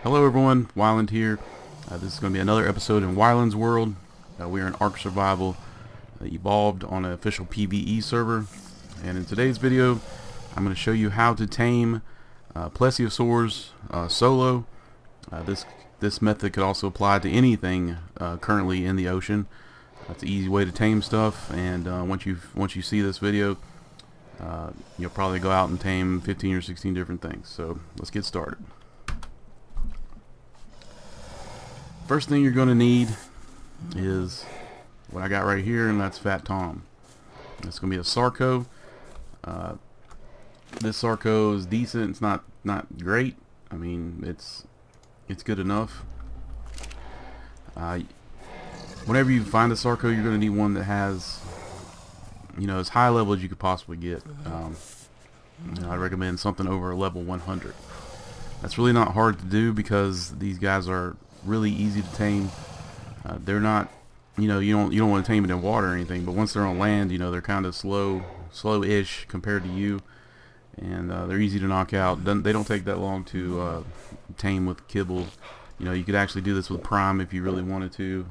Hello everyone, Wyland here. This is going to be another episode in Wyland's world. We are in Ark Survival Evolved on an official PvE server. And in today's video, I'm going to show you how to tame Plesiosaurs solo. This method could also apply to anything currently in the ocean. It's an easy way to tame stuff, and once you see this video, you'll probably go out and tame 15 or 16 different things. So let's get started. First thing you're going to need is what I got right here, and that's Fat Tom. It's going to be a Sarco. This Sarco is decent. It's not great. I mean, it's good enough. Whenever you find a Sarco, you're going to need one that has, as high level as you could possibly get. I recommend something over level 100. That's really not hard to do because these guys are really easy to tame. They're not, you don't want to tame it in water or anything, but once they're on land, they're kind of slow-ish compared to you, and they're easy to knock out. They don't take that long to tame with kibble. You could actually do this with prime if you really wanted to,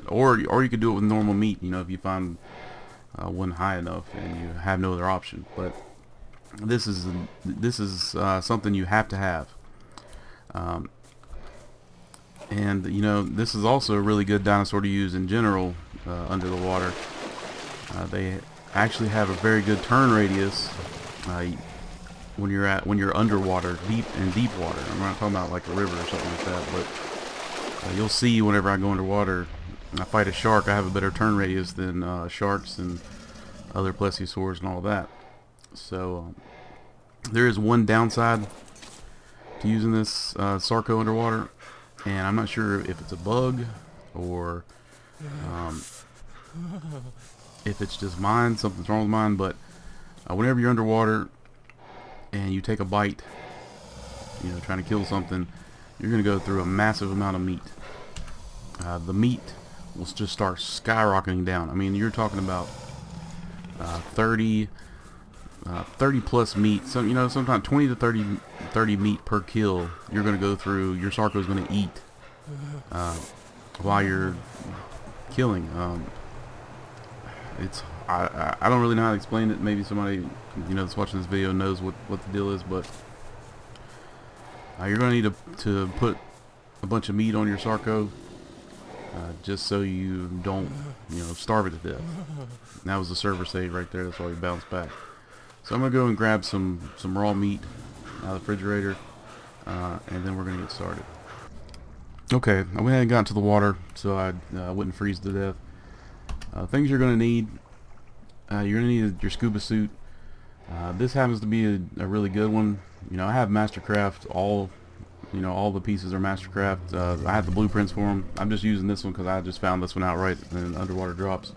or you could do it with normal meat. If you find one high enough and you have no other option. But this is something you have to have. And this is also a really good dinosaur to use in general under the water. They actually have a very good turn radius when you're underwater, in deep water. I'm not talking about like a river or something like that, but you'll see whenever I go underwater and I fight a shark, I have a better turn radius than sharks and other plesiosaurs and all that. So there is one downside to using this Sarco underwater. And I'm not sure if it's a bug or if it's just mine, something's wrong with mine, but whenever you're underwater and you take a bite, trying to kill something, you're going to go through a massive amount of meat. The meat will just start skyrocketing down. I mean, you're talking about 30 plus meat. So sometimes 20 to 30 meat per kill you're going to go through. Your Sarco is going to eat while you're killing. I don't really know how to explain it. Maybe somebody that's watching this video knows what the deal is, but you're going to need to put a bunch of meat on your Sarco just so you don't starve it to death. And that was the server save right there. That's why we bounced back. So I'm going to go and grab some raw meat out of the refrigerator, and then we're going to get started. Okay, I went ahead and got into the water so I wouldn't freeze to death. Things you're going to need, you're going to need your scuba suit. This happens to be a really good one. I have Mastercraft, all the pieces are Mastercraft. I have the blueprints for them. I'm just using this one because I just found this one outright in underwater drops.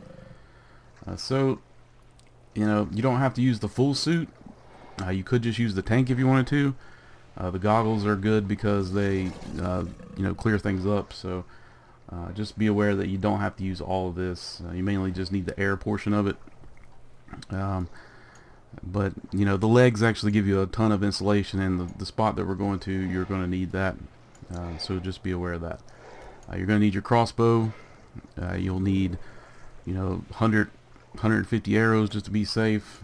So you don't have to use the full suit. You could just use the tank if you wanted to. The goggles are good because they clear things up, so just be aware that you don't have to use all of this. You mainly just need the air portion of it. But the legs actually give you a ton of insulation, and the spot that we're going to, you're going to need that. So just be aware of that. You're going to need your crossbow. You'll need 150 arrows just to be safe.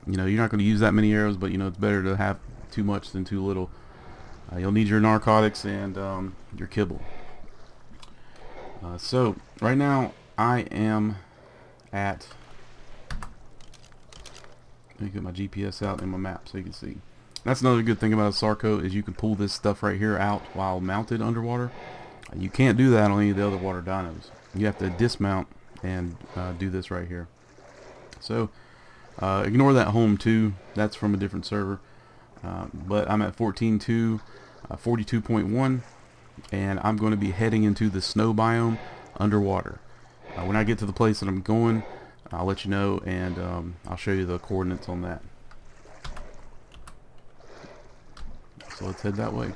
You're not going to use that many arrows, but it's better to have too much than too little. You'll need your narcotics and your kibble. So right now I am at, let me get my GPS out and my map so you can see. That's another good thing about a Sarco is you can pull this stuff right here out while mounted underwater. You can't do that on any of the other water dinos. You have to dismount and do this right here. So ignore that home 2. That's from a different server. But I'm at 14.2, 42.1, and I'm going to be heading into the snow biome underwater. When I get to the place that I'm going, I'll let you know, and I'll show you the coordinates on that. So let's head that way.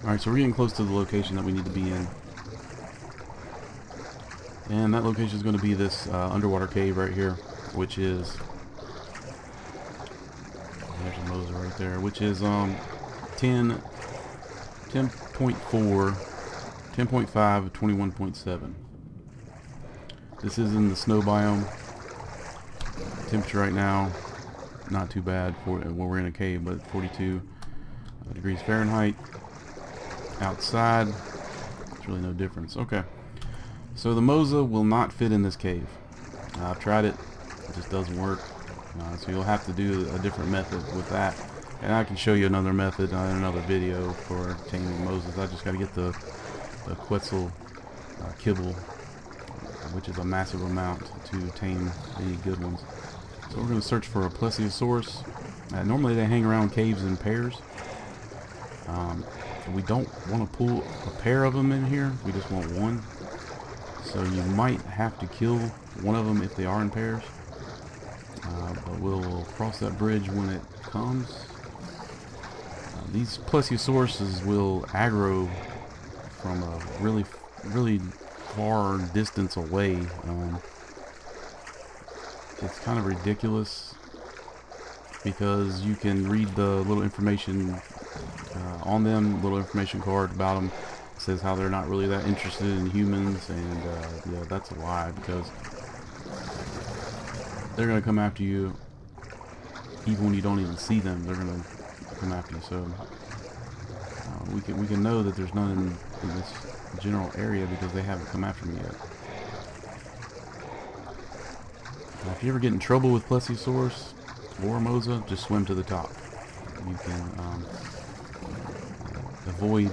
Alright, so we're getting close to the location that we need to be in. And that location is going to be this underwater cave right here, which is, there's a Mosa right there, which is 10.4, 10.5, 21.7. This is in the snow biome. Temperature right now, not too bad for well, we're in a cave, but 42 degrees Fahrenheit. Outside, there's really no difference. Okay. So the Mosa will not fit in this cave. I've tried it. It just doesn't work. So you'll have to do a different method with that. And I can show you another method in another video for taming Mosas. I just got to get the Quetzal kibble, which is a massive amount to tame any good ones. So we're going to search for a Plesiosaurus. Normally they hang around caves in pairs. We don't want to pull a pair of them in here. We just want one. So you might have to kill one of them if they are in pairs. But we'll cross that bridge when it comes. These Plesiosauruses will aggro from a really far distance away. It's kind of ridiculous because you can read the little information on them, little information card about them. It says how they're not really that interested in humans, and yeah, that's a lie, because they're gonna come after you even when you don't even see them. They're gonna come after you. So we can know that there's none in this general area because they haven't come after me yet. Now, if you ever get in trouble with Plesiosaurus or Mosa, just swim to the top. You can avoid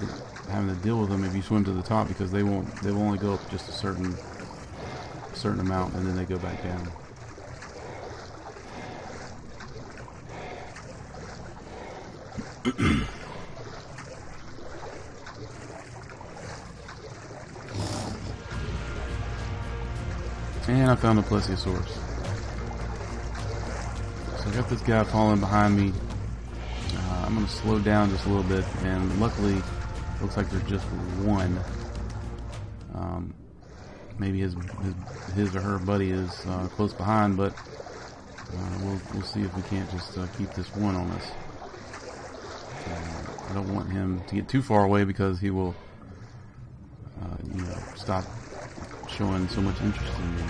having to deal with them if you swim to the top, because they will only go up just a certain amount, and then they go back down. And I found a Plesiosaurus. So I got this guy falling behind me. I'm going to slow down just a little bit, and luckily looks like there's just one. Maybe his or her buddy is close behind, but we'll see if we can't just keep this one on us. I don't want him to get too far away because he will stop showing so much interest in me.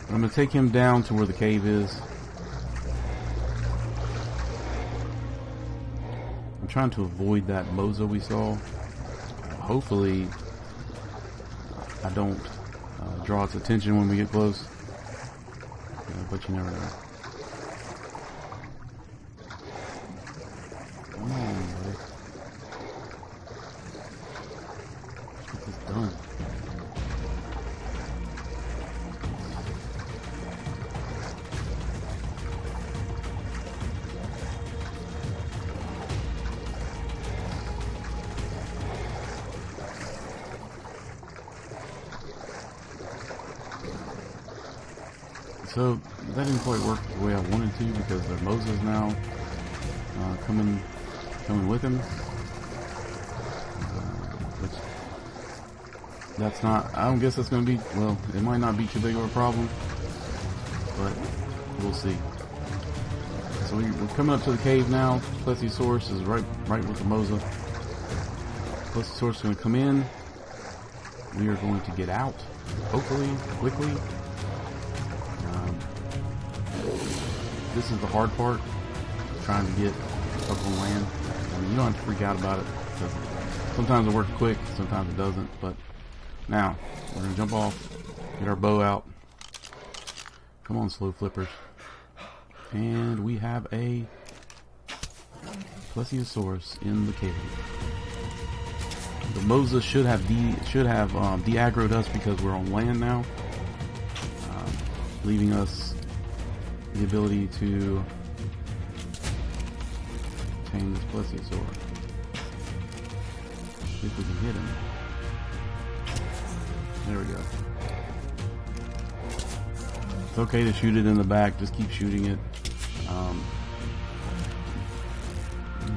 But I'm going to take him down to where the cave is. I'm trying to avoid that Mosa we saw. Hopefully I don't draw its attention when we get close, but you never know. Come on, buddy. Let's get this done. So that didn't quite work the way I wanted to, because the Mosa is now coming with him. That's not, I don't guess that's going to be, well, it might not be too big of a problem, but we'll see. So we're coming up to the cave now. Plesiosaurus is right with the Mosa. Plesiosaurus is going to come in. We are going to get out, hopefully, quickly. This is the hard part, trying to get up on land. I mean, you don't have to freak out about it, because sometimes it works quick, sometimes it doesn't. But now, we're going to jump off, get our bow out. Come on, slow flippers. And we have a Plesiosaurus in the cave. The Mosa should have de-aggroed us because we're on land now, leaving us the ability to tame this Plesiosaur. See if we can hit him. There we go. It's okay to shoot it in the back, just keep shooting it.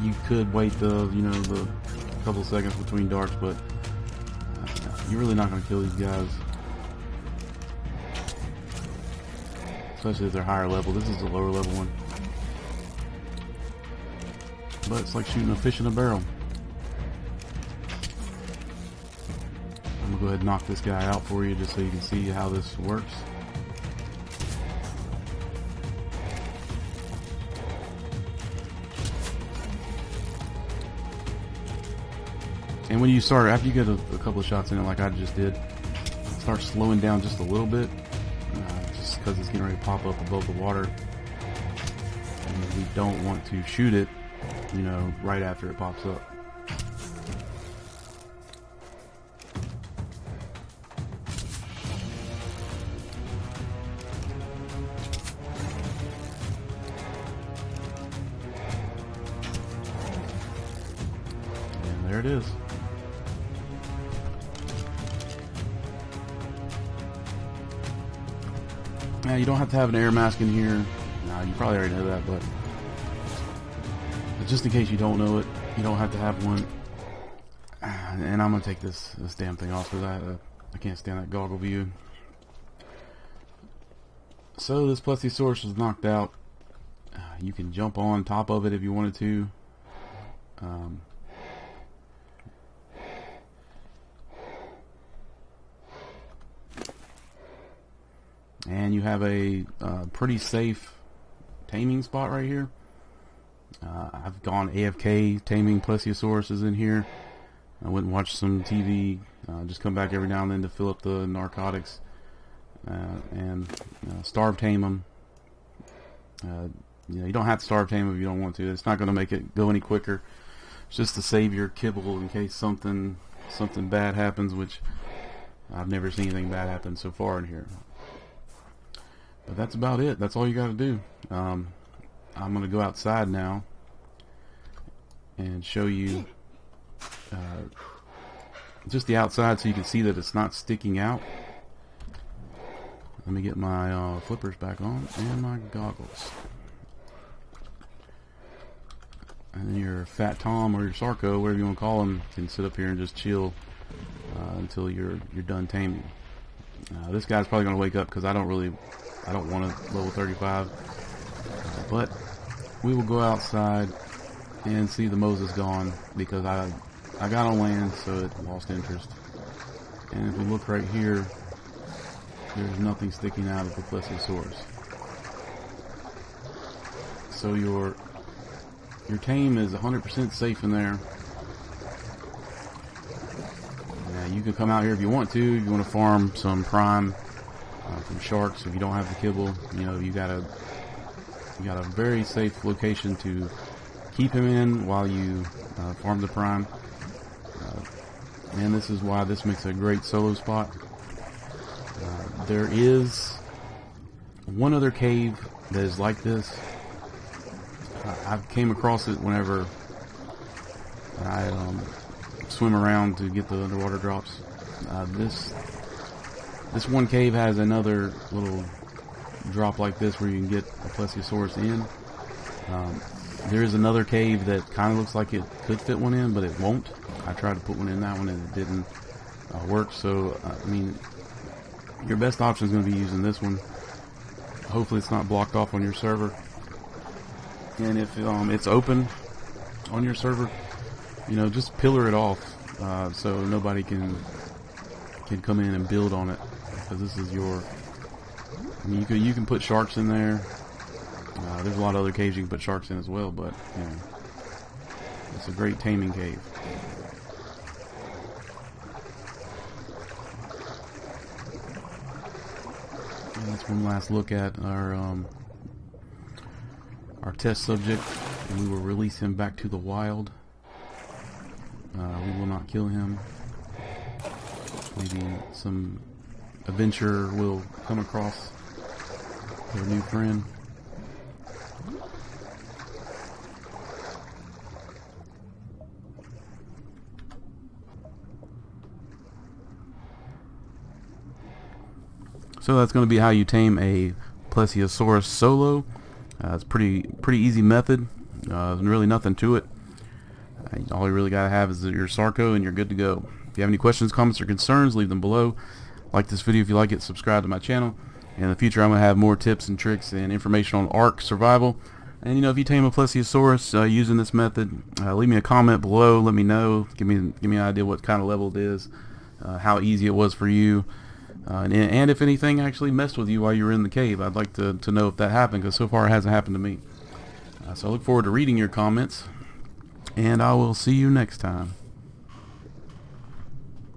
You could wait the couple seconds between darts, but You're really not going to kill these guys, especially if they're higher level. This is a lower level one, but it's like shooting a fish in a barrel. I'm gonna go ahead and knock this guy out for you just so you can see how this works. And when you start, after you get a couple of shots in it like I just did, start slowing down just a little bit, just because it's getting ready to pop up above the water. And we don't want to shoot it, you know, right after it pops up. And there it is. Now, you don't have to have an air mask in here. No, you probably already know that, but just in case you don't know it, you don't have to have one. And I'm gonna take this damn thing off because I can't stand that goggle view. So this Plesiosaur was knocked out. You can jump on top of it if you wanted to. And you have a pretty safe taming spot right here. I've gone AFK taming Plesiosaurus in here. I went and watched some TV. Just come back every now and then to fill up the narcotics and starve tame them. You know, you don't have to starve tame them if you don't want to. It's not going to make it go any quicker. It's just to save your kibble in case something bad happens, which I've never seen anything bad happen so far in here. But that's about it. That's all you got to do. I'm going to go outside now and show you just the outside so you can see that it's not sticking out. Let me get my flippers back on and my goggles. And then your Fat Tom or your Sarco, whatever you want to call him, can sit up here and just chill until you're done taming. This guy's probably going to wake up because I don't want a level 35. But we will go outside and see the Moses gone because I got on land, so it lost interest. And if we look right here, there's nothing sticking out of the Plesiosaurus. So your tame is 100% safe in there. You can come out here if you want to. If you want to farm some prime from sharks, if you don't have the kibble, you know, you got a very safe location to keep him in while you farm the prime. And this is why this makes a great solo spot. There is one other cave that is like this. I came across it whenever I swim around to get the underwater drops. This one cave has another little drop like this where you can get a Plesiosaurus in. There is another cave that kind of looks like it could fit one in, but it won't. I tried to put one in that one and it didn't work. So I mean, your best option is going to be using this one. Hopefully it's not blocked off on your server. And if it's open on your server, you know, just pillar it off so nobody can come in and build on it, because this is your. I mean, you can put sharks in there. There's a lot of other caves you can put sharks in as well, but you know, it's a great taming cave. And that's one last look at our test subject, and we will release him back to the wild. We will not kill him. Maybe some adventurer will come across their new friend. So that's going to be how you tame a Plesiosaurus solo. It's pretty easy method. There's really nothing to it. All you really got to have is your Sarco and you're good to go. If you have any questions, comments, or concerns, leave them below. Like this video if you like it, subscribe to my channel. In the future, I'm going to have more tips and tricks and information on Ark Survival. And you know, if you tame a Plesiosaurus using this method, leave me a comment below. Let me know. Give me an idea what kind of level it is, how easy it was for you, and if anything actually messed with you while you were in the cave. I'd like to know if that happened, because so far it hasn't happened to me. So I look forward to reading your comments, and I will see you next time.